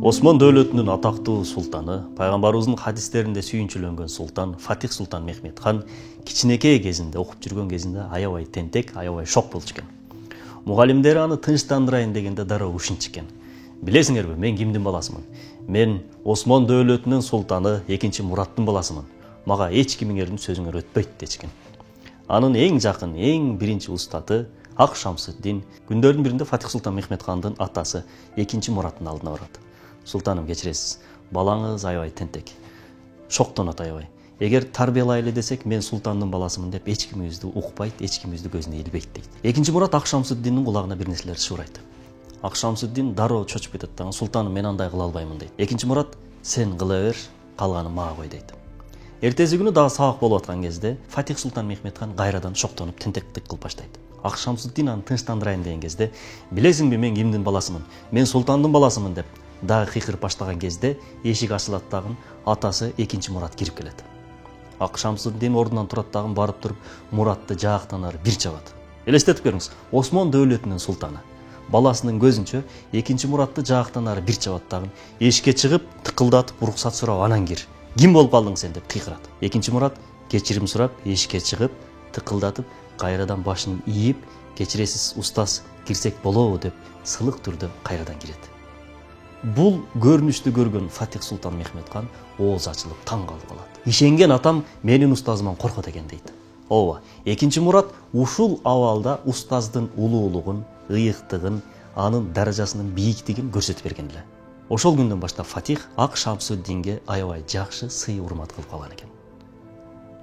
Осман дөөлөтүнүн атактуу султаны, пайгамбарыбыздын хадистеринде сүйүнчүлөнгөн султан Фатих Султан Мехмет хан кичинекей кезинде, окуп жүргөн кезинде аябай тентек, аябай шок болчу экен. Мугалимдери аны тынчтандырайын дегенде дароо ушинчу экен. Билесиңерби, мен кимдин баласымын? Мен Осман дөөлөтүнүн султаны 2-Мураттын баласымын. Мага эч кимиңердин сөзүңөр өтпөйт дечкен. Анын эң жакын, эң биринчи устаты Ак Шамсуддин күндөрдүн биринде Фатих Султан Мехмет хандын атасы 2-Мураттын алдына барат. Султаным, кечиресиз, балаңыз аябай тентек. Шоктонот аябай. Эгер тарбиялайлы десек, мен султандын баласымын деп эч кимибизди укпайт, эч кимибизди көзүнө илбейт дейт. 2-Мурат Ак Шамсуддиндин кулагына бир нерселерди шуурайт. Ак Шамсуддин дароо чочуп кетет дагы, султаным, мен андай кыла албаймын дейт. 2-Мурат, сен кыла бер, калганын мага кой дейт. Эртеси күнү дагы сабак болуп аткан кезде Фатих Султан Мехмет хан кайрадан шоктонуп тентектик кылып баштайт. Ак Шамсуддин аны тынчтандырайын деген кезде, билесиңби, мен кимдин баласымын? Мен султандын баласымын деп дагы кыйкырып баштаган кезде эшик ачылат дагы, атасы 2-Мурат кирип келет. Ак Шамсуддин ордунан турат дагы, барып туруп Муратты жаактан ары бир чабат. Элестетип көрүңүз, Осман дөөлөтүнүн султаны баласынын көзүнчө 2-Муратты жаактан ары бир чабат дагы, эшикке чыгып тыкылдатып уруксат сурап анан кир. Ким болуп калдың сен деп кыйкырат. 2-Мурат кечирим сурап эшикке чыгып тыкылдатып кайрадан башын ийип, кечиресиз устаз, кирсек болобу деп сылык түрдө кайрадан кирет. Бул көрүнүштү көргөн Фатих Султан Мехмет хан ооз ачылып таң калып калат. Ишенген атам менин устазыман коркот экен дейт. Ооба, 2-Мурат ушул абалда устаздын улуулугун, ыйыктыгын, анын даражасынын бийиктигин көрсөтүп берген эле. Ошол күндөн баштап Фатих Ак Шамсуддинге аябай жакшы сый урмат кылып калган экен.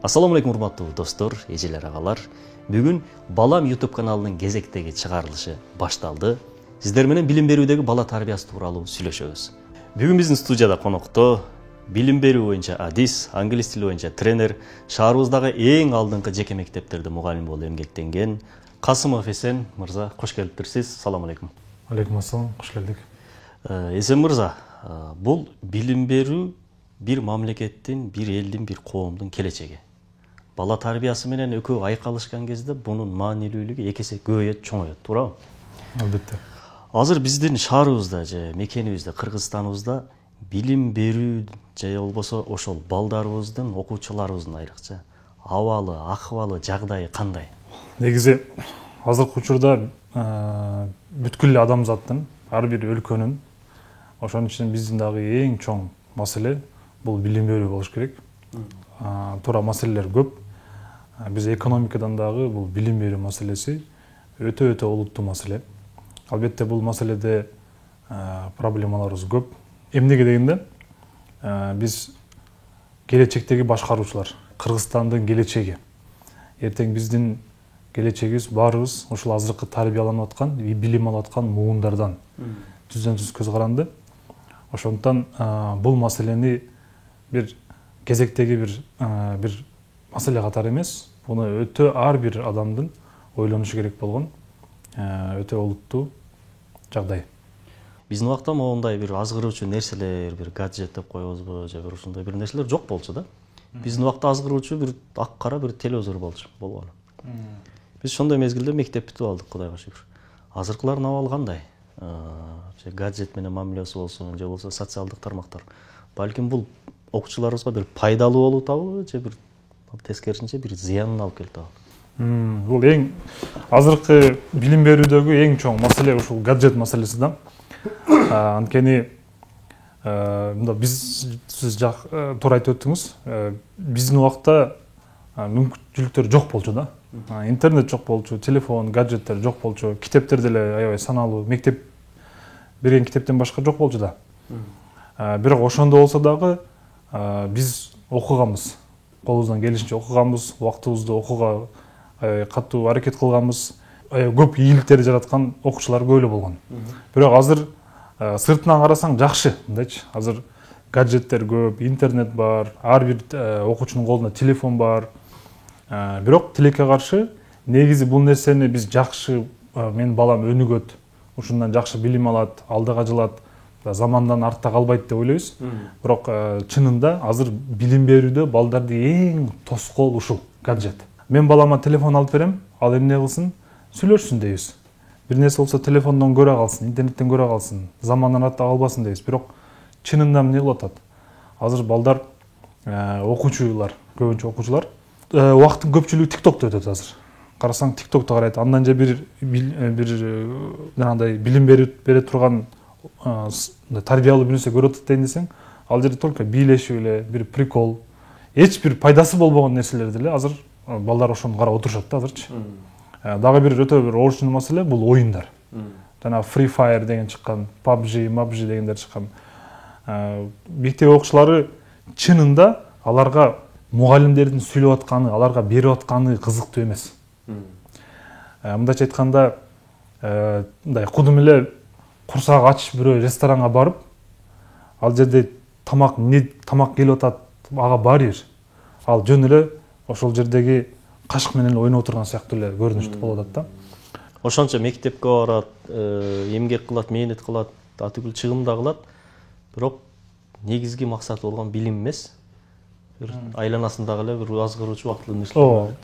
Ассаламу алейкум, урматтуу достор, эжелер, агалар. Бүгүн Балам YouTube каналынын кезектеги чыгарылышы башталды. Сиздер менен билим берүүдөгү бала тарбиясы тууралуу сүйлөшөбүз. Бүгүн биздин студияда конокто билим берүү боюнча адис, англис тили боюнча тренер, шаарыбыздагы эң алдыңкы жеке мектептерде мугалим болуп эмгектенген Касымов Эсен мырза, кош келиптирсиз. Салам алейкум. Алейкум ассалам, кош келдик. Эсен мырза, бул билим берүү бир мамлекеттин, бир элдин, бир коомдун келечеги. Бала тарбиясы менен экөө айкалышкан кезде бунун маанилүүлүгү эки эсе көбөйөт, чоңойот, туурабы? Албетте. Азыр биздин шаарыбызда же мекенибизде, Кыргызстаныбызда билим берүү же болбосо ошол балдарыбыздын, окуучуларыбыздын айрыкча абалы, акыбалы, жагдайы кандай? Негизи азыркы учурда бүткүл эле адамзаттын, ар бир өлкөнүн, ошонун ичинен биздин дагы эң чоң маселе бул билим берүү болуш керек. Туура маселелер көп. Биз экономикадан дагы бул билим берүү маселеси өтө олуттуу маселе. Албетте бул маселеде проблемаларыбыз көп. Эмнеге дегенде, биз келечектеги башкаруучулар, Кыргызстандын келечеги. Эртең биздин келечегибиз баарыбыз ушул азыркы тарбияланып аткан, билим алып аткан муундардан түздөн-түз көз каранды. Ошондуктан бул маселени бир кезектеги бир маселе катары эмес, буну өтө ар бир адамдын ойлонушу керек болгон өтө олуттуу жагдай. Биздин убакта моундай бир азгыруучу нерселер, бир гаджет деп коебузбу, же бир ушундай бир нерселер жок болчу да. Биздин убакта азгыруучу бир ак кара бир телевизор болчу, болгон. Биз ошондой мезгилде мектеп бүтүп алдык, Кудайга шүгүр. Азыркылардын абалы кандай? Же гаджет менен мамилеси болсун, же болбосо социалдык тармактар. Балким бул окуучуларыбызга бир пайдалуу болуп атабы, же бир тескерисинче бир зыянын алып келип атабы? Бул эң азыркы билим берүүдөгү эң чоң маселе ушул гаджет маселеси да. Анткени сиз туура айтып өттүңүз, биздин убакта мүмкүнчүлүктөр жок болчу да. Интернет жок болчу, телефон, гаджеттер жок болчу, китептер деле аябай саналуу, мектеп берген китептен башка жок болчу да. Бирок ошондо болсо дагы биз окуганбыз, колубуздан келишинче окуганбыз, убактыбызды окууга катуу аракет кылганбыз, көп ийгиликтерди жараткан окуучулар көп эле болгон. Бирок азыр сыртынан карасаң жакшы, мындайчы. Азыр гаджеттер көп, интернет бар, ар бир окуучунун колунда телефон бар. Бирок тилекке каршы негизи бул нерсени биз жакшы, менин балам өнүгөт, ушундан жакшы билим алат, алдыга жылат, замандан артта калбайт деп ойлойбуз. Бирок чынында азыр билим берүүдө балдарды эң тоскоол ушул гаджет. Мен балама телефон алып берем, ал эмне кылсын? Сүйлөшсүн дейбиз. Бир нерсе болсо телефондон көрө калсын, интернеттен көрө калсын, замандан артта калбасын дейбиз. Бирок чынында эмне кылып атат? Азыр балдар окуучулар, көбүнчө окуучулар убакыттын көпчүлүгү TikTokто өтөт азыр. Карасаң TikTokто карайт. Андан же бир жанагындай билим бере турган тарбиялуу бир нерсе көрүп атат десең, ал жерде только бийлешип эле, бир прикол, эч бир пайдасы болбогон нерселерди эле азыр балдар ошону карап отурушат да азырчы. Дагы бир өтө бир оорчун маселе бул оюндар. Жана Free Fire деген чыккан, PUBG дегендер чыккан. Мектеп окуучулары чынында аларга мугалимдердин сүйлөп атканы, аларга берип атканы кызыктуу эмес. Мындайча айтканда, мындай кудум эле курсак ачып бирөө ресторанга барып, ал жерде тамак келип атат, ага барыр. Ал жөн эле ошол жердеги кашык менен ойноп отурган сыяктуу эле көрүнүштүү болуп атат да. Ошончо мектепке барат, эмгек кылат, мээнет кылат, атүгүл чыгым да кылат. Бирок негизги максаты болгон билим эмес. Бир айланасындагы эле бир азгыруучу убактылуу нерсе.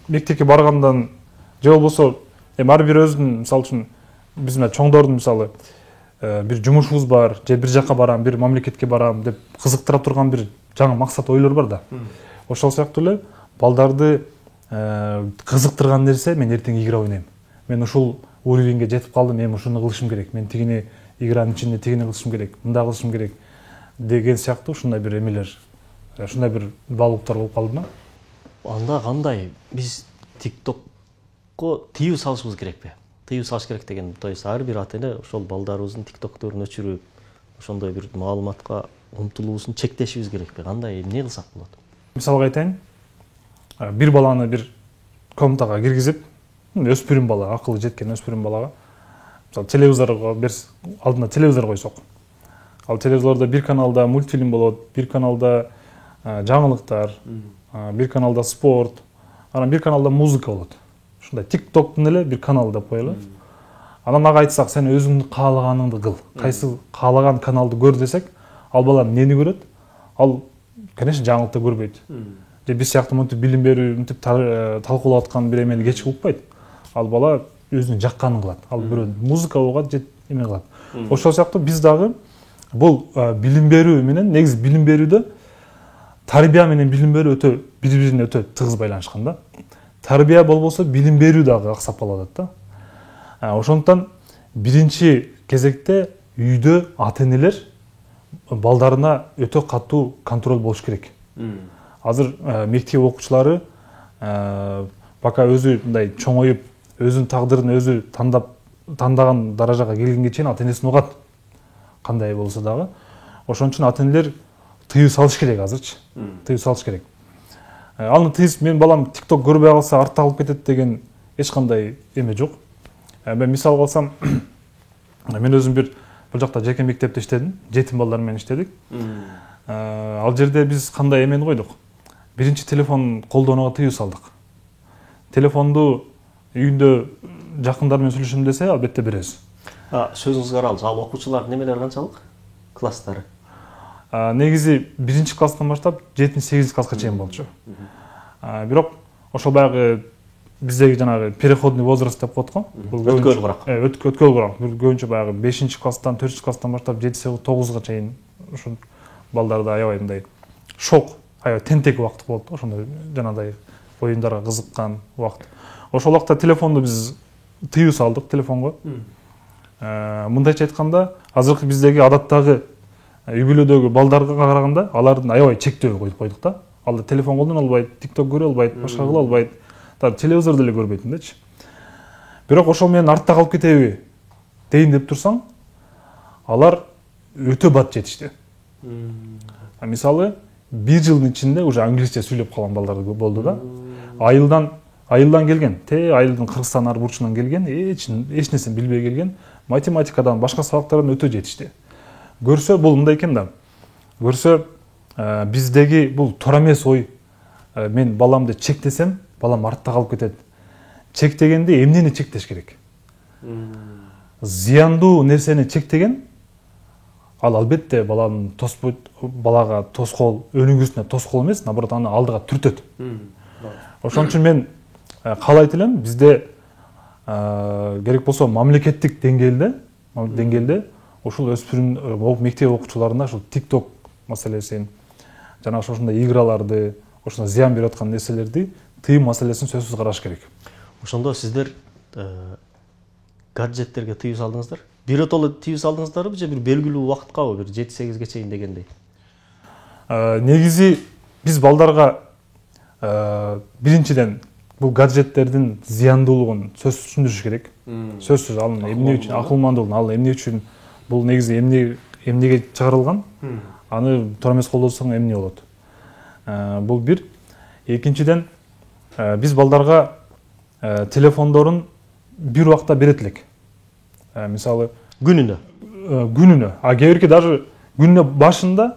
Мектепке баргандан же болбосо ар бир өзүнүн, мисалы үчүн биз мына чоңдордун мисалы бир жумушубуз бар, же бир жака барам, бир мамлекетке барам деп кызыктыра турган бир жаңы максат ойлор бар да. Ошол сыяктуу эле балдарды кызыктырган нерсе, мен эртең игра ойнойм. Мен ушул уровеньге жетип калдым, мен ушуну кылышым керек. Мен тигини игранын ичинде тигини кылышым керек, мындай кылышым керек деген сыяктуу ушундай бир эмелер, ушундай бир баалуулуктар болуп калды да. Анда кандай биз TikTokко тыюу салышыбыз керекпи? Тыюу салыш керек деген, то есть ар бир ата эне ошол балдарыбыздын TikTok'торун өчүрүп, ошондой бир маалыматка умтулуусун чектешибиз керекпи? Кандай эмне кылсак болот? Мисалга айтайын, бир баланы бир комнатага киргизип, өспүрүм бала, акылы жеткен өспүрүм балага, мисалы телевизорго алдына телевизор койсок. Ал телевизордо бир каналда мультфильм болот, бир каналда жаңылыктар, бир каналда спорт, анан бир каналда музыка болот. Ушундай TikToктун эле бир каналы деп коелу. Анан ага айтсак, сен өзүңдүн каалаганыңды кыл, кайсы каалаган каналды көр десек, ал бала эмнени көрөт? Ал, конечно, жаңылыкты көрбөйт. Же биз сыяктуу мынтип билим берүү, мынтип талкуулап аткан бир эмени кечип укпайт. Ал бала өзүнүн жакканын кылат. Ал бирөө музыка угат, же эме кылат. Ошол сыяктуу биз дагы бул билим берүү менен, негизи билим берүүдө тарбия менен билим берүү өтө бири-бирине өтө тыгыз байланышкан да. Тарбия болбосо билим берүү дагы аксап калат да. Ошондуктан биринчи кезекте үйдө ата-энелер балдарына өтө катуу контроль болуш керек. Азыр мектеп окуучулары пока өзү мындай чоңоюп, өзүнүн тагдырын өзү тандаган даражага келгенге чейин ата-энесин угат. Кандай болсо дагы. Ошон үчүн ата-энелер тыюу салыш керек азырчы. Тыюу салыш керек. Аны тыйып, мен балам TikTok көрбөй калса артта калып кетет деген эч кандай эме жок. Мен мисал алсам, мен өзүм бул жакта жеке мектепте иштедим, жетим балдар менен иштедик. Ал жерде биз кандай эмени койдук? Биринчи телефон колдонууга тыюу салдык. Телефонду үйүндө жакындар менен сүйлөшөм десе, албетте беребиз. Сөзүңүзгө аралып, ал окуучулардын немелери канчалык? Класстары? Негизи 1-класстан баштап 7-8 класска чейин болчу. Бирок ошол баягы биздеги жанагы переходный возраст деп коет го. Өткөл курак. Өткөл курак. Көбүнчө баягы 5-класстан 4-класстан баштап 7-9га чейин ушул балдарда аябай мындай шок, аябай тентек убакыт болот. Ошондой жанагындай оюндарга кызыккан убакыт. Ошол убакта телефонду биз тыюу салдык телефонго. Мындайча айтканда, азыркы биздеги адаттагы үй бүлөдөгү балдарга караганда алардын аябай чектөө коюп койдук да. Ал телефон колдоно албайт, TikTok көрө албайт, башка кыла албайт. Телевизор деле көрбөйт эндечи. Бирок ошол менен артта калып кетеби дейин деп турсаң, алар өтө бат жетишти. Мисалы, 1 жылдын ичинде уже англисче сүйлөп калган балдар болду да. Айылдан келген, айылдын Кыргызстан ар бурчунан келген, эч нерсени билбей келген, математикадан, башка сабактардан өтө жетишти. Көрсө бул мындай экен да. Көрсө биздеги бул туура эмес ой. Мен баламды чектесем, балам артта калып кетет. Чектегенде эмнени чектеш керек? Зыяндуу нерсени чектеген, ал албетте балага тоскоол, өнүгүүсүнө тоскоол эмес, наоборот аны алдыга түртөт. Ошон үчүн мен каалайт элем, бизде керек болсо мамлекеттик деңгээлде ушул өспүрүм мектеп окуучуларына ушул TikTok маселесин жана ошондой играларды, ошондой зыян берип аткан нерселерди тыюу маселесин сөзсүз караш керек. Ошондо сиздер гаджеттерге тыюу салдыңыздар. Биротоло тыюу салдыңыздарбы же бир белгилүү убакыткабы, бир 7-8ге чейин дегендей? Негизи биз балдарга биринчиден бул гаджеттердин зыяндуулугун сөзсүз түшүндүрүш керек. Сөзсүз ал эмне үчүн акылмандуулугун, ал эмне үчүн бул негизи эмнеге чыгарылган, аны туура эмес колдосоң эмне болот. Бул бир. Экинчиден биз балдарга телефондорун бир убакта берет элек. Мисалы күнүнө. Кээ бирки даже күнүнө башында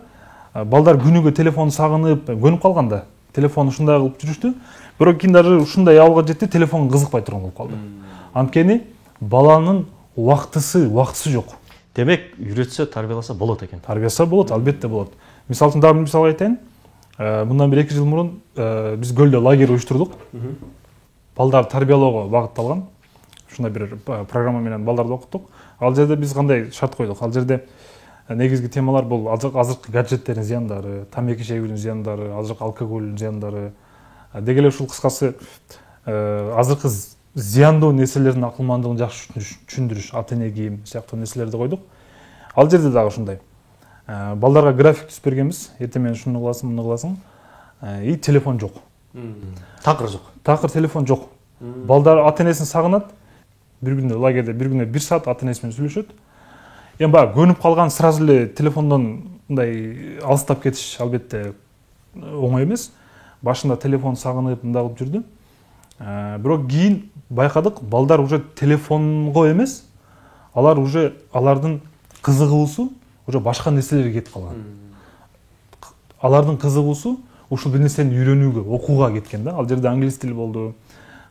балдар күнүгө телефон сагынып, көнүп калганда телефон ушундай кылып жүрүштү. Бирок кийин даже ушундай абалга жетти, телефон кызыкпай турган болуп калды. Анткени баланын убактысы жок. Демек, үйрөтсө, тарбияласа болот экен. Тарбияса болот, албетте болот. Мисалы үчүн дагы мисал айтайын. Мындан 1-2 жыл мурун биз көлдө лагерь уюштурдук. Балдар тарбиялоого багытталган. Ушундай бир программа менен балдарды окуттук. Ал жерде биз кандай шарт койдук? Ал жерде негизги темалар бул азыркы гаджеттердин зыяндары, тамеки чегүүнүн зыяндары, азыркы алкоголдун зыяндары. Деги эле ушул кыскасы азыркы зыяндуу нерселердин акылмандыгын жакшы түшүндүрүш, ата эне кийим сыяктуу нерселерди койдук. Ал жерде дагы ушундай. Балдарга график түзүп бергенбиз. Эртең менен шуну кыласың, муну кыласың. И телефон жок. Такыр жок. Такыр телефон жок. Балдар ата энесин сагынат. Бир күндө лагерде бир күнүнө 1 саат ата энеси менен сүйлөшөт. Эми баягы көнүп калган сразу эле телефондон мындай алыстап кетиш албетте оңой эмес. Башында телефон сагынып мындай кылып жүрдү. Бирок кийин байкадык, балдар уже телефонго эмес, алар уже алардын кызыгуусу уже башка нерселерге кетип калган. Алардын кызыгуусу ушул бир нерсени үйрөнүүгө, окууга кеткен да. Ал жерде англис тили болду.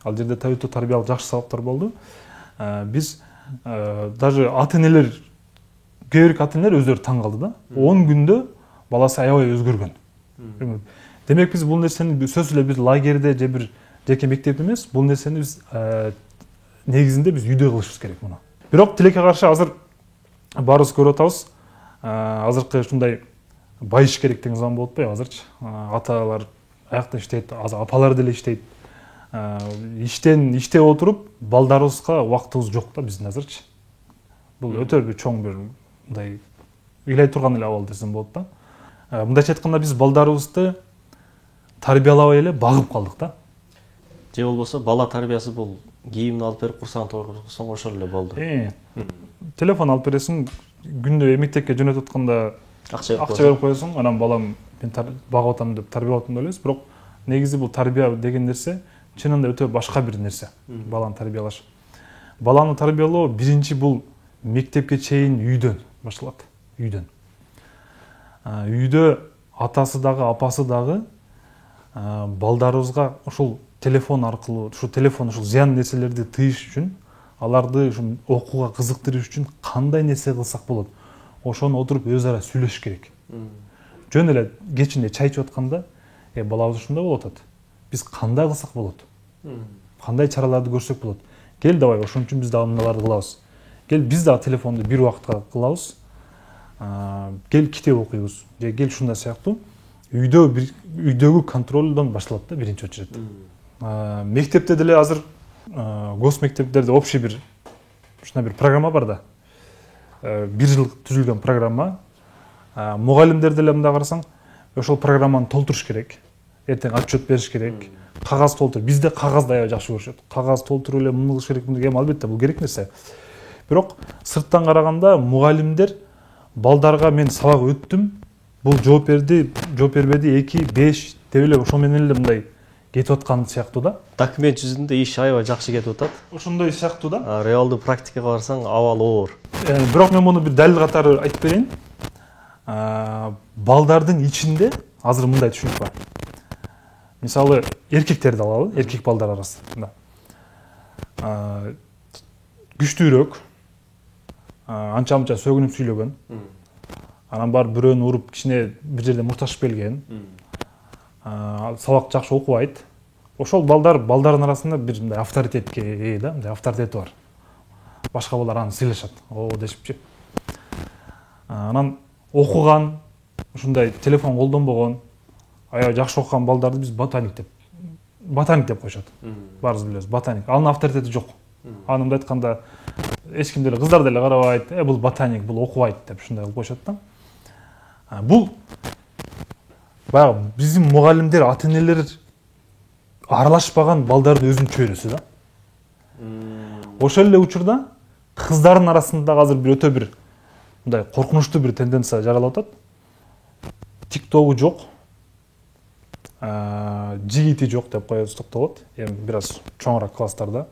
Ал жерде табиттүү тарбиялык жакшы сабактар болду. Биз даже ата-энелер, кээ бирки ата-энелер өздөрү таң калды да. 10 күндө баласы аябай өзгөргөн. Демек биз бул нерсени сөзсүз эле биз лагерде же бир жеке мектепте эмес, бул нерсени биз негизинде биз үйдө кылышыбыз керек муну. Бирок тилекке каршы азыр баарыбыз көрүп атабыз. Азыркы ушундай байыш керек деген заман болуп атпайбы азырчы? Аталар аякта иштейт, апалар деле иштейт. Иштеп отуруп балдарыбызга убактыбыз жок да биздин азырчы. Бул өтө бир чоң бир мындай ыйлай турган эле абал десем болот да. Мындайча айтканда биз балдарыбызды тарбиялабай эле багып калдык да. Же болбосо бала тарбиясы бул кийимин алып берип курсагын тойгузсоң ошол эле болду. Телефон алып бересиң, күндө мектепке жөнөтүп атканда акча берип коесуң, анан балам мен багып атам деп тарбиялап атам деп ойлойсуң, бирок негизи бул тарбия деген нерсе чынында өтө башка бир нерсе. Баланы тарбиялаш. Баланы тарбиялоо биринчи бул мектепке чейин үйдөн башталат. Үйдөн. Үйдө атасы дагы, апасы дагы балдарыбызга ушул телефон аркылуу, ушул телефон ушул зыян нерселерди тыйыш үчүн, аларды ушул окууга кызыктырыш үчүн кандай нерсе кылсак болот? Ошону отуруп өз ара сүйлөшүш керек. Жөн эле кечинде чай ичип атканда, балабыз ушундай болуп атат. Биз кандай кылсак болот? Кандай чараларды көрсөк болот? Кел давай, ошон үчүн биз дагы мыналарды кылабыз. Кел биз дагы телефонду бир убакытка кылабыз. Кел китеп окуйбуз. Же кел ушундай сыяктуу. Үйдөгү контролдон башталат да биринчи очередь. Мектепте деле азыр гос мектептерде общий бир ушундай бир программа бар да. 1 жыл түзүлгөн программа. Мугалимдер деле мындай карасаң, ошол программаны толтуруш керек. Эртең отчет бериш керек. Кагаз толтуруп, бизде кагазды аябай жакшы көрүшөт. Кагаз толтуруп эле муну кылыш керек, муну эми албетте бул керек нерсе. Бирок сырттан караганда мугалимдер балдарга мен сабак өттүм, бул жооп бербеди, 2, 5 деп эле ошол менен эле мындай кетип аткан сыяктуу да. Документ жүзүндө иш аябай жакшы кетип атат. Ошондой сыяктуу да. Реалдуу практикага барсаң абал оор. Бирок мен муну бир далил катары айтып берейин. Балдардын ичинде азыр мындай түшүнүк бар. Мисалы, эркектерди алалы, эркек балдар арасында. Күчтүүрөөк, анча-мынча сөгүнүп сүйлөгөн. Анан бар бирөөнү уруп, кичине бир жерде мурташып келген. Сабак жакшы окубайт. Ошол балдардын арасында бир мындай авторитетке ээ да, мындай авторитети бар. Башка балдар аны сыйлашат. О, дешипчи. Анан окуган, ушундай телефон колдонбогон, аябай жакшы окуган балдарды биз ботаник деп коюшат. Баарыбыз билебиз, ботаник. Анын авторитети жок. Анын мындай айтканда эч ким деле, кыздар деле карабайт, бул ботаник, бул окубайт деп ушундай кылып коюшат да. Бул баягы биздин мугалимдер, ата-энелер аралашпаган балдардын өзүнүн чөйрөсү да. Ошол эле учурда кыздардын арасында азыр бир өтө бир мындай коркунучтуу бир тенденция жаралып атат. Тиктогу жок, жигити жок деп коесук болот. Эми бир аз чоңураак класстарда.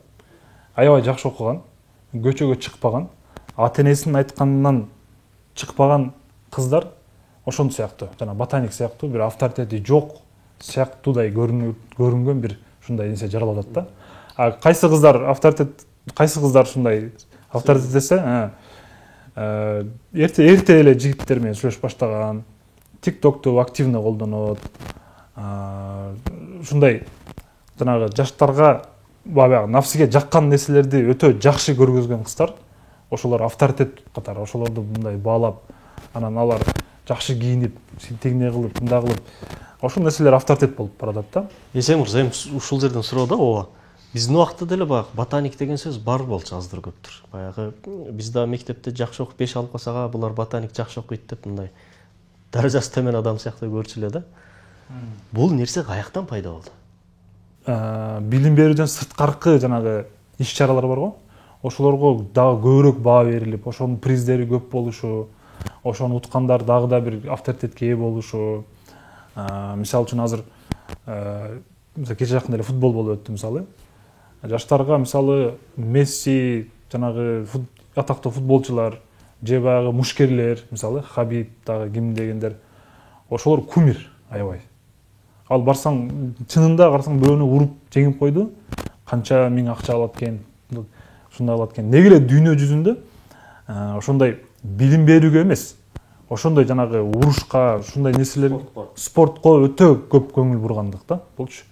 Аябай жакшы окуган, көчөгө чыкпаган, ата-энесинин айтканынан чыкпаган кыздар ошон сыяктуу, жана ботаник сыяктуу бир авторитети жок сыяктуудай көрүнгөн бир ушундай нерсе жаралып атат да. Кайсы кыздар ушундай авторитет десе, эрте эле жигиттер менен сүйлөшүп баштаган, тиктокту активно колдонот. Ушундай жанагы жаштарга баягы нафсиге жаккан нерселерди өтө жакшы көргөзгөн кыздар, ошолор авторитет катары, ошолорду мындай баалап, анан алар жакшы кийинип, тегине кылып, мындай кылып, ошол нерселер авторитет болуп баратат да. Эсен мырза, эми ушул жерден суроо да, ооба. Биздин убакта деле баягы ботаник деген сөз бар болчу, аздыр көптүр. Баягы биз да мектепте жакшы окуп 5 алып калсак, булар ботаник жакшы окуйт деп мындай даражасы төмөн адам сыяктуу көрчү эле да. Бул нерсе каяктан пайда болду? Билим берүүдөн сырткаркы жанагы иш-чаралар бар го. Ошолорго дагы көбүрөөк баа берилип, ошонун приздери көп болушу, ошону уткандар дагы да бир авторитетке ээ болушу. Мисалы үчүн азыр кече жакында эле футбол болуп өттү мисалы. Жаштарга мисалы Месси, жанагы атактуу футболчулар, же баягы мушкерлер, мисалы Хабиб дагы ким дегендер, ошолор кумир аябай. Ал барсаң, чынында карасаң бирөөнү уруп жеңип койду, канча миң акча алат экен, ушундай алат экен. Неге эле дүйнө жүзүндө ошондой билим берүүгө эмес, ошондой жанагы урушка, ушундай нерселер, спортко өтө көп көңүл бургандык да болчу.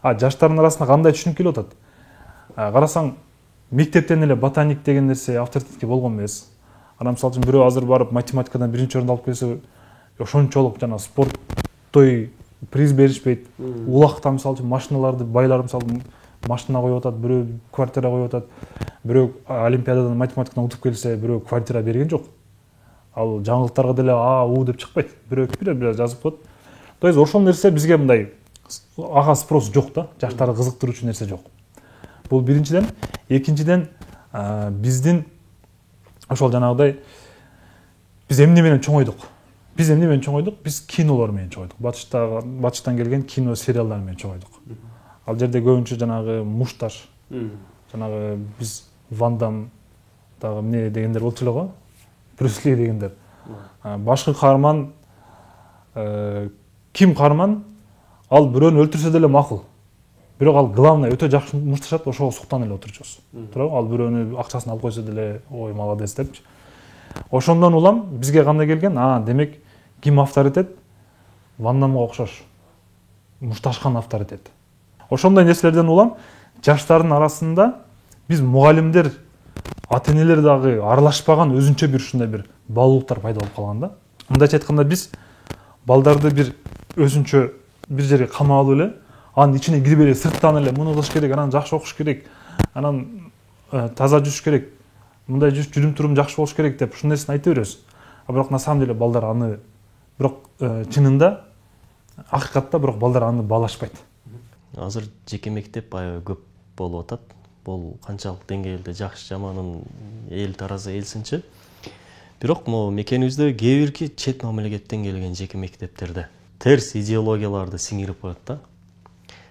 Жаштардын арасында кандай түшүнүк келип атат? Карасаң, мектептен эле ботаник деген нерсе авторитетке болгон эмес. Анан мисалы үчүн бирөө азыр барып математикадан 1-чи орунду алып келсе, ошончолук жана спорттой приз беришпейт. Улакта мисалы үчүн машиналарды байлар мисалы машина коюп атат, бирөө квартира коюп атат. Бирөө олимпиададан математикадан утуп келсе, бирөө квартира берген жок. Ал жаңылыктарга деле у деп чыкпайт. Бирөө бир жазып коет. То есть ошол нерсе бизге мындай ага спрос жок да, жаштарды кызыктыруучу нерсе жок. Бул биринчиден, экинчиден биздин ошол жанагыдай биз эмне менен чоңойдук? Биз кинолор менен чоңойдук. Батыштан келген кино сериалдар менен чоңойдук. Ал жерде көбүнчө жанагы мушташ, жанагы биз Ван Дам дагы эмне дегендер болчу эле го, Брюс Ли дегендер. Башкы каарман, ким каарман, ал бирөөнү өлтүрсө деле макул. Бирок ал главный өтө жакшы мушташат, ошого суктан эле отурчубуз. Туурабы? Ал бирөөнү акчасын алып койсо деле, ой, молодец депчи. Ошондон улам бизге кандай келген? Демек, ким авторитет? Ван Дамга окшош. Мушташкан авторитет. Ошондой нерселерден улам жаштардын арасында биз мугалимдер, ата-энелер дагы аралашпаган өзүнчө бир ушундай бир баалуулуктар пайда болуп калган да. Мындайча айтканда биз балдарды бир өзүнчө бир жерге камап алып эле, анын ичине кирип эле сырттан эле муну кылыш керек, анан жакшы окуш керек, анан таза жүрүш керек, мындай жүрүм турум жакшы болуш керек деп ушул нерсени айта беребиз. Бирок на самом деле балдар аны бирок чынында акыйкатта бирок балдар аны баалашпайт. Азыр жеке мектеп аябай көп болуп атат. Бул канчалык деңгээлде жакшы жаманын эл таразы элсинчи. Бирок могу мекенибизде кээ бирки чет мамлекеттен келген жеке мектептерде терс идеологияларды сиңирип коет да.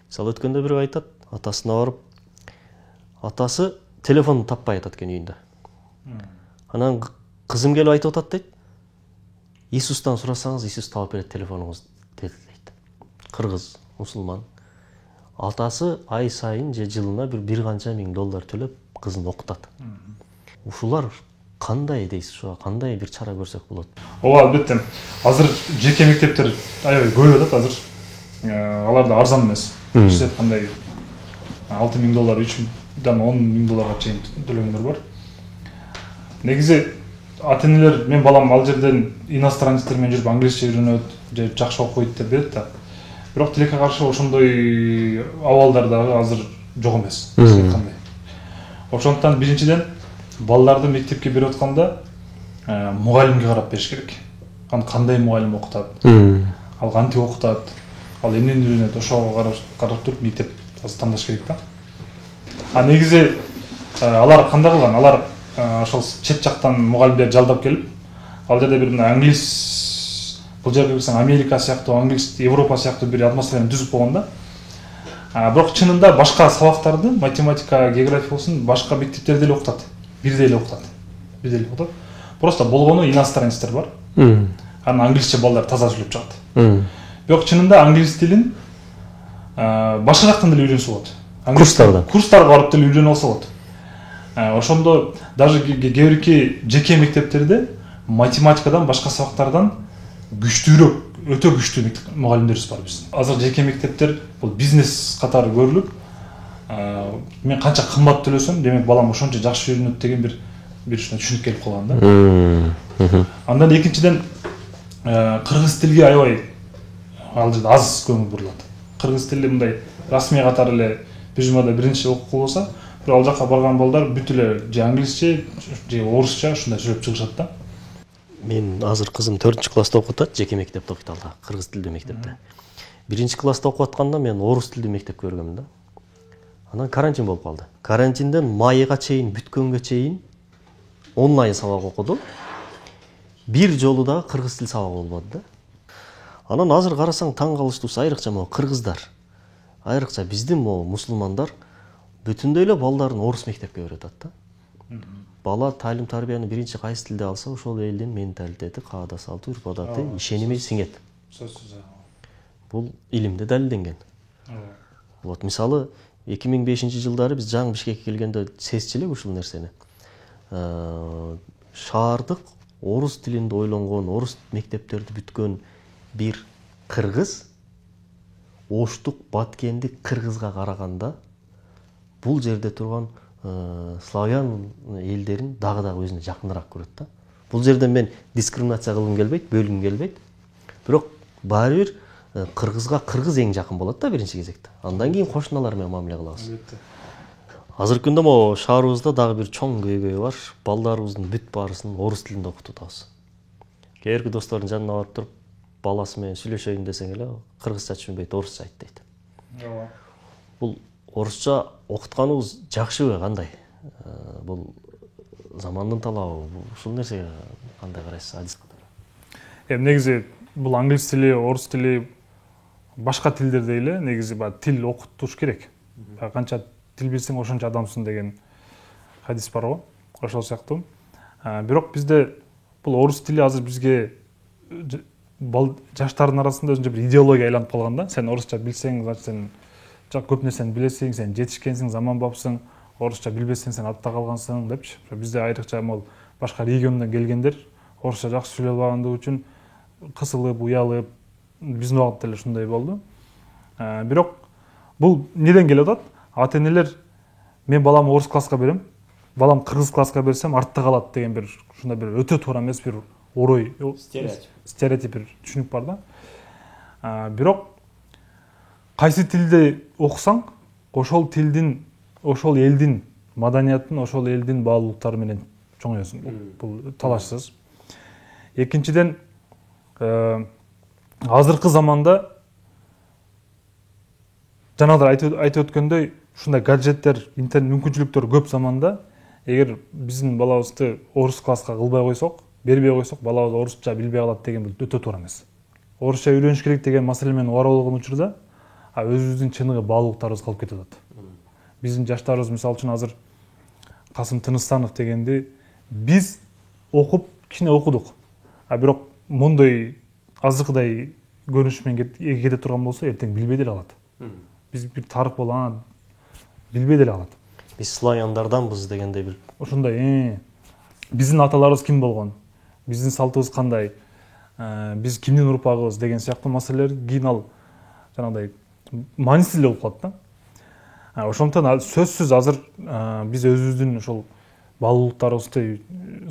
Мисалы өткөндө бирөө айтат, атасына барып, атасы телефонун таппай атат экен үйүндө. Анан кызым келип айтып атат дейт. Иисустан сурасаңыз, Иисус таап берет телефонуңузду дейт. Кыргыз, мусулман. Атасы ай сайын же жылына бир канча миң доллар төлөп кызын окутат. Ушулар кандай дейсиз, ушуга кандай бир чара көрсөк болот? Ооба, албетте. Азыр жеке мектептер аябай көбөйүп атат азыр. Алар да арзан эмес. Сиз айткандай 6 миң доллар, 3 10 миң долларга чейин төлөгөндөр бар. Негизи ата энелер мен балам ал жерден иностранецтер менен жүрүп англисче үйрөнөт же жакшы окуйт деп берет да. Бирок тилекке каршы ошондой абалдар дагы азыр жок эмес. Кандай. Ошондуктан биринчиден балдарды мектепке берип атканда мугалимге карап бериш керек. Аны кандай мугалим окутат, ал кантип окутат, ал эмнени үйрөнөт, ошого карап туруп мектеп тандаш керек да. А негизи алар кандай кылган? Алар ошол чет жактан мугалимдерди жалдап келип, ал жерде бир мына англис, бул жерге кирсең Америка сыяктуу, англис, Европа сыяктуу бир атмосфераны түзүп койгон да. Бирок чынында башка сабактарды, математика, география болсун, башка мектептерде эле окутат. Бирдей эле окутат. Просто болгону иностранецтер бар. Анан англисче балдар таза сүйлөп чыгат. Бирок чынында англис тилин башка жактан деле үйрөнсө болот. Курстарга барып деле үйрөнүп алса болот. Ошондо даже кээ бирки жеке мектептерде математикадан башка сабактардан күчтүүрөөк, өтө күчтүү мугалимдерибиз бар биздин. Азыр жеке мектептер бул бизнес катары көрүлүп, мен канча кымбат төлөсөм, демек балам ошончо жакшы үйрөнөт деген бир түшүнүк келип калган да. Андан экинчиден кыргыз тилге аябай ал жерде аз көңүл бурулат. Кыргыз тили мындай расмий катары эле бир жумада биринчи окуу болсо, ал жака барган балдар бүт эле же англисче же орусча ушундай сүйлөп чыгышат да. Мен азыр кызым 4-чү класста окуп атат, жеке мектепте окуйт алда, кыргыз тилдүү мектепте. 1-чи класста окуп атканда мен орус тилдүү мектепке көргөм да. Анан карантин болуп калды. Карантинден майга чейин, бүткөнгө чейин онлайн сабак окуду. Бир жолу дагы кыргыз тил сабагы болбоду да. Анан азыр карасаң таң калыштуусу айрыкча могу кыргыздар, айрыкча биздин могу мусулмандар бүтүндөй эле балдарын орус мектепке берип атат да. Бала талим тарбияны биринчи кайсы тилде алса, ошол элдин менталитети, каада салты, үрп адаты, ишеними сиңет. Бул илимде далилденген. Вот мисалы 2005-жылдары биз жаңы Бишкекке келгенде сезчү элек ушул нерсени. Шаардык орус тилинде ойлонгон, орус мектептерди бүткөн бир кыргыз оштук, баткендик кыргызга караганда бул жерде турган славян элдерин дагы өзүнө жакыныраак көрөт да. Бул жерде мен дискриминация кылгым келбейт, бөлгүм келбейт. Бирок баары бир кыргызга кыргыз эң жакын болот да биринчи кезекте. Андан кийин кошуналар менен мамиле кылабыз. Азыркы күндө могу шаарыбызда дагы бир чоң көйгөй бар. Балдарыбыздын бүт баарысын орус тилинде окутуп атабыз. Кээ бирки достордун жанына барып туруп, баласы менен сүйлөшөйүн десең эле кыргызча түшүнбөйт, орусча айт дейт. Бул орусча окутканыбыз жакшыбы, кандай? Бул замандын талабы. Ушул нерсеге кандай карайсыз, адис катары? Негизи бул англис тили, орус тили, башка тилдерде эле негизи тил окутуш керек. Канча тил билсең ошончо адамсың деген хадис бар го. Ошол сыяктуу. Бирок бизде бул орус тили азыр бизге жаштардын арасында өзүнчө бир идеология айланып калган да. Сен орусча билсең, значит сен көп нерсени билесиң, сен жетишкенсиң, заманбапсың. Орусча билбесең сен артта калгансың депчи. Бизде айрыкча могул башка региондон келгендер орусча жакшы сүйлөй албагандыгы үчүн кысылып, уялып, биздин убакытта эле ушундай болду. Бирок бул неден келип атат? Ата энелер мен баламды орус класска берем, балам кыргыз класска берсем артта калат деген бир ушундай бир өтө туура эмес бир орой, стереотип бир түшүнүк бар да. Бирок кайсы тилде окусаң, ошол тилдин, ошол элдин маданиятын, ошол элдин баалуулуктары менен чоңойсуң. Бул талашсыз. Экинчиден, азыркы заманда жанагыдай айтып өткөндөй, ушундай гаджеттер, интернет мүмкүнчүлүктөр көп заманда, эгер биздин балабызды орус класска кылбай койсок, бербей койсок, балабыз орусча билбей калат деген бул өтө туура эмес. Орусча үйрөнүш керек деген маселе менен ора болгон учурда, өзүбүздүн чыныгы баалуулуктарыбыз калып кетип атат. Биздин жаштарыбыз мисалы үчүн азыр Касым Тыныстанов дегенди биз окуп, кичине окудук. Бирок мондой азыркыдай көрүнүш менен кете турган болсо, эртең билбей деле калат. Биз бир тарых болгон билбей деле калат. Биз славяндарданбыз дегендей бир ошондой биздин аталарыбыз ким болгон, биздин салтыбыз кандай, биз кимдин урпагыбыз деген сыяктуу маселелер кийин ал жанагыдай маанисиз эле болуп калат да. Ошондуктан сөзсүз азыр биз өзүбүздүн ошол балалыктарыбызды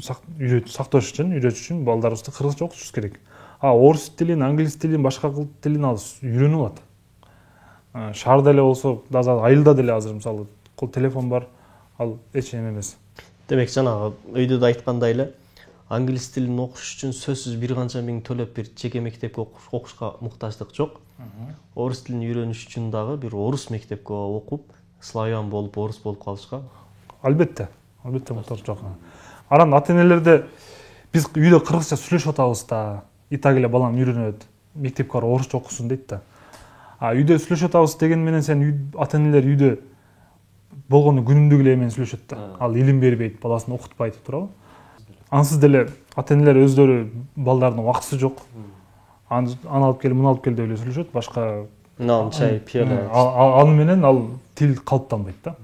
сакташ үчүн, үйрөтүш үчүн балдарыбызды кыргызча окутушубуз керек. Орус тилин, англис тилин, башка тилин үйрөнүп алат. Шаарда эле болсо, айылда деле азыр мисалы телефон бар, ал эч неме эмес. Демек жанагы өйдө да айткандай эле англис тилин окуш үчүн сөзсүз бир канча миң төлөп бир жеке мектепке окушка муктаждык жок. Орус тилин үйрөнүш үчүн дагы бир орус мектепке окуп, славян болуп, орус болуп калышка Албетте муктаж жок. Анан ата-энелерде биз үйдө кыргызча сүйлөшүп атабыз да, итак эле балам үйрөнөт, мектепке барып орусча окусун дейт да. Үйдө сүйлөшүп атабыз деген менен сен ата-энелер үйдө болгону күнүмдүк эле менен сүйлөшөт да. Ал илим бербейт, баласын окутпайт, туурабы? Ансыз деле ата-энелер өздөрү балдардын убактысы жок. Аны алып кел, муну алып кел деп эле сүйлөшөт, башка нан, чай, пиала. Аны менен ал тил калыптанбайт да.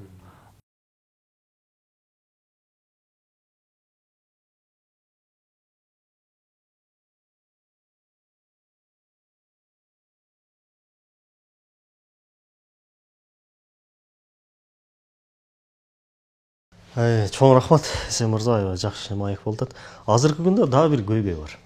Чоң рахмат, Эсен мырза, жакшы маек болду. Азыркы күндө дагы бир көйгөй бар.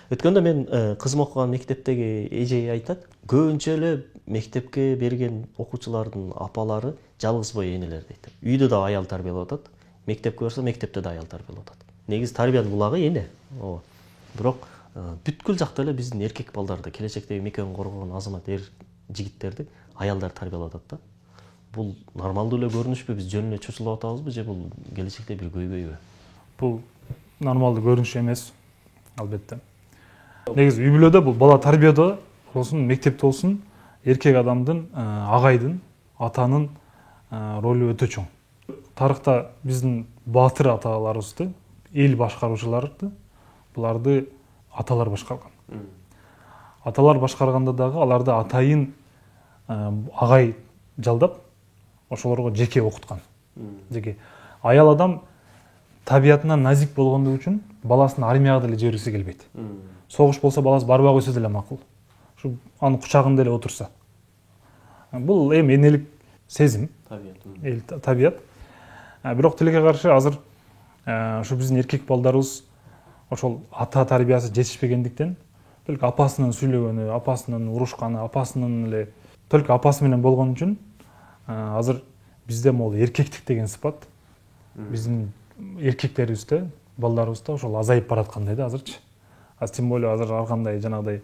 Өткөндө мен кызым окуган мектептеги эжей айтат, көбүнчө эле мектепке берген окуучулардын апалары жалгыз бой энелер дейт. Үйдө да аял тарбиялап атат, мектепке барса мектепте да аял тарбиялап атат. Негизи тарбиянын булагы эне. Бирок бүткүл жакта эле биздин эркек балдарды, келечектеги мекенин коргогон азамат жигиттерди аялдар тарбиялап атат да. Бул нормалдуу эле көрүнүшпү? Биз жөн эле чочулап атабызбы же бул келечекте бир көйгөйбү? Бул нормалдуу көрүнүш эмес, албетте. Негизи үй бүлөдө бул бала тарбияда болсун, мектепте болсун, эркек адамдын, агайдын, атанын ролу өтө чоң. Тарыхта биздин баатыр аталарыбызды, эл башкаруучуларды, буларды аталар башкарган. Аталар башкарганда дагы аларды атайын агай жалдап, ошолорго жеке окуткан. Жеке. Аял адам табиятынан назик болгондугу үчүн баласын армияга деле жибергиси келбейт. Согуш болсо баласы барбай койсо деле макул. Ушу анын кучагында эле отурса. Бул эми энелик сезим, табият. Бирок тилекке каршы азыр ушу биздин эркек балдарыбыз ошол ата тарбиясы жетишпегендиктен только апасынын сүйлөгөнү, апасынын урушканы, апасынын эле только апасы менен болгон үчүн азыр бизде могул эркектик деген сыпат биздин эркектерибизде, балдарыбызда ошол азайып бараткандай да азырчы. Тем более азыр ар кандай жанагыдай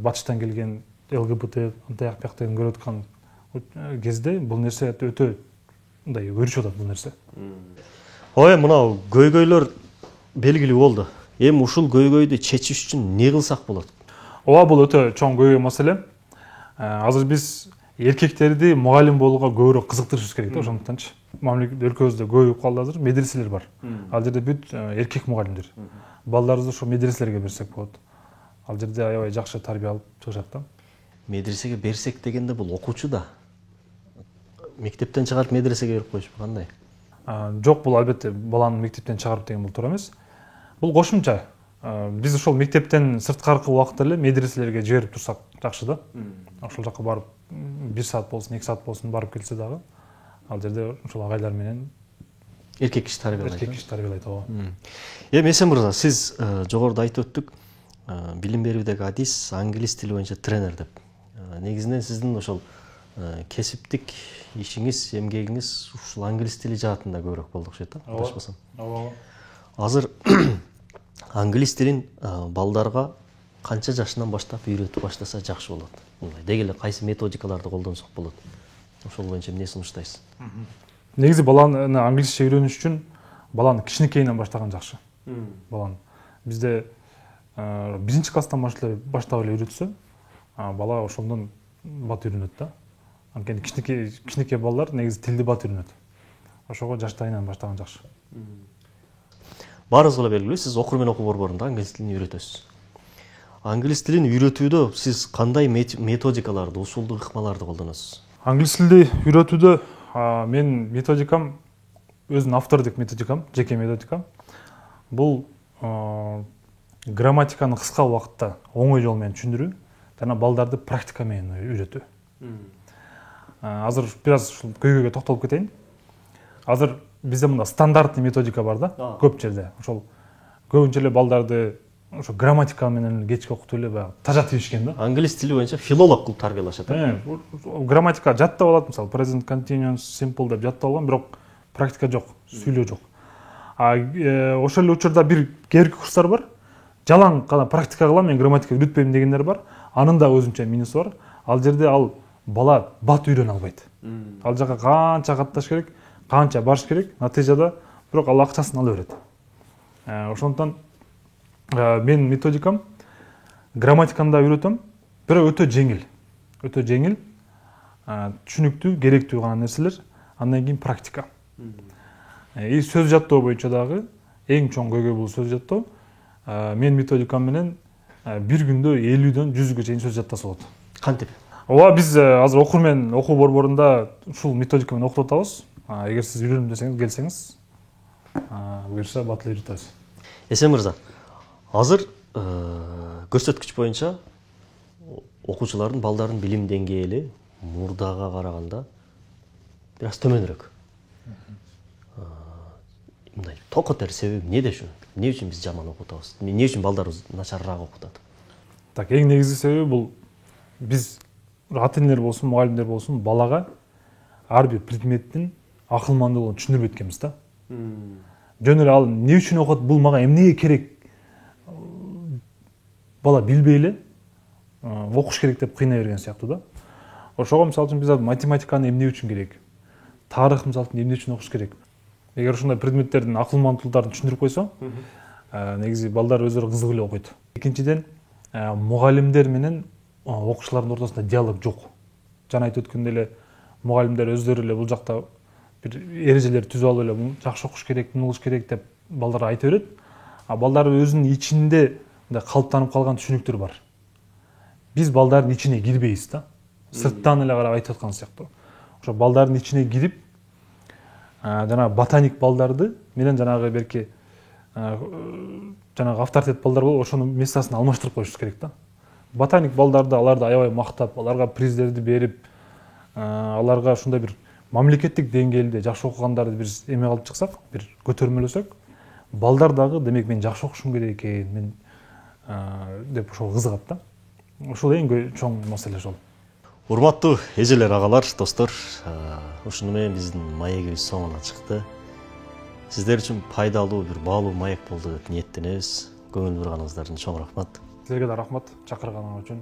батыштан келген ЛГБТ антаяк бияктарын көрүп аткан кезде бул нерсе өтө мындай өрүшүп атат бул нерсе. Мынау көйгөйлөр белгилүү болду. Эми ушул көйгөйдү чечиш үчүн не кылсак болот? Бул өтө чоң көйгөй маселе. Азыр биз эркектерди мугалим болууга көбүрөөк кызыктырышыбыз керек да, ошондуктанчы. Өлкөбүздө көбөйүп калды азыр, медреселер бар. Ал жерде бүт эркек мугалимдер. Балдарыбызды ошо медреселерге берсек болот. Ал жерде аябай жакшы тарбия алып чыгышат да. Медресеге берсек дегенде бул окуучу да. Мектептен чыгарып медресеге берип коюшпу кандай? Жок, бул албетте баланы мектептен чыгарып деген бул туура эмес. Бул кошумча. Биз ошол мектептен сырткаркы убакытта эле медреселерге жиберип турсак жакшы да. Ошол жака барып 1 саат болсун, 2 саат болсун барып келсе дагы, ал жерде ошол агайлар менен эркек киши тарбиялайт. Эркек киши тарбиялайт, ооба. Эми Эсен мырза, сиз жогоруда айтып өттүк, билим берүүдөгү адис англис тили боюнча тренер деп. Негизинен сиздин ошол кесиптик ишиңиз, эмгегиңиз ушул англис тили жаатында көбүрөөк болду окшойт да, адашпасам. Ооба. Азыр англис тилин балдарга канча жашынан баштап үйрөтүп баштаса жакшы болот? Деги эле кайсы методикаларды колдонсок болот? Ошол боюнча эмне сунуштайсыз? Негизи баланы англисче үйрөнүш үчүн баланы кичинекейинен баштаган жакшы. Баланы бизде 1-класстан баштап эле үйрөтсө, бала ошондон бат үйрөнөт да. Анткени кичинекей балдар негизи тилди бат үйрөнөт. Ошого жаштайынан баштаган жакшы. Баарыбызга белгилүү, сиз окур менен окуу борборунда англис тилин үйрөтөсүз. Англис тилин үйрөтүүдө сиз кандай методикаларды, усулду, ыкмаларды колдоносуз? Англис тилди үйрөтүүдө мен методикам өзүнүн автордук методикам, жеке методикам. Бул грамматиканы кыска убакытта оңой жол менен түшүндүрүү жана балдарды практика менен үйрөтүү. Азыр бир аз ушул көйгөйгө токтолуп кетейин. Азыр бизде мында стандартный методика бар да, көп жерде. Ошол көбүнчө эле балдарды ошо грамматика менен кечке окутуп эле баягы тажа тийишкен да. Англис тили боюнча филолог кылып тарбиялашат. Грамматика жаттап алат, мисалы present continuous simple деп жаттап алган, бирок практика жок, сүйлөө жок. Ошол эле учурда бир кээинки курстар бар. Жалаң гана практика кылам, мен грамматика үйрөтпөйм дегендер бар. Анын да өзүнчө минусу бар. Ал жерде ал бала бат үйрөнө албайт. Ал жака канча катташ керек, канча барыш керек, натыйжада бирок ал акчасын ала берет. Ошондуктан менин методикам грамматиканы да үйрөтөм, бирок өтө жеңил. Өтө жеңил, түшүнүктүү, керектүү гана нерселер, андан кийин практика. Сөз жаттоо боюнча дагы эң чоң көйгөй бул сөз жаттоо. Мен методикам менен бир күндө 50дөн 100ге чейин сөз жаттаса болот. Кантип? Ооба, биз азыр окуурмен окуу борборунда ушул методика менен окутуп атабыз. Эгер сиз үйрөнүм десеңиз, келсеңиз, буюрса батыл үйрөтөбүз. Эсен мырза, азыр көрсөткүч боюнча окуучулардын, балдардын билим деңгээли мурдага караганда бир аз төмөнүрөөк. Мындай токотер себеби эмне үчүн? Эмне үчүн биз жаман окутабыз? Эмне үчүн балдарыбыз начарыраак окутат? Так, эң негизги себеби бул биз ата-энелер болсун, мугалимдер болсун, балага ар бир предметтин акылмандуулугун түшүндүрбөйт экенбиз да. Жөн эле ал эмне үчүн окут, бул мага эмнеге керек? Бала билбей эле окуш керек деп кыйнай берген сыяктуу да. Ошого мисалы үчүн биз математиканы эмне үчүн керек? Тарых мисалы үчүн эмне үчүн окуш керек? Эгер ушундай предметтердин акылмандуулуктарын түшүндүрүп койсо, негизи балдар өздөрү кызыгып эле окуйт. Экинчиден, мугалимдер менен окуучулардын ортосунда диалог жок. Жана айтып өткөндөй эле мугалимдер өздөрү эле бул жакта бир эрежелер түзүп алып эле жакшы окуш керек, муну кылыш керек деп балдарга айтып берет. А балдар өзүнүн ичинде мындай калыптанып калган түшүнүктөр бар. Биз балдардын ичине кирбейбиз да. Сырттан эле карап айтып аткан сыяктуу. Ошо балдардын ичине кирип, жана ботаник балдарды менен жанагы берки жанагы авторитет балдар болуп, ошонун местасын алмаштырып коюш керек да. Ботаник балдарды, аларды аябай мактап, аларга приздерди берип, аларга ушундай бир мамлекеттик деңгээлде жакшы окугандарды биз эме кылып чыксак, бир көтөрмөлөсөк, балдар дагы демек мен жакшы окушум керек экен, мен деп ошого кызыгат да. Ушул эң чоң маселе ошол. Урматтуу эжелер, агалар, достор, ушуну менен биздин маегибиз соңуна чыкты. Сиздер үчүн пайдалуу бир баалуу маек болду деп ниеттенебиз. Көңүл бурганыңыздар үчүн чоң рахмат. Силерге да рахмат чакырганыңыз үчүн.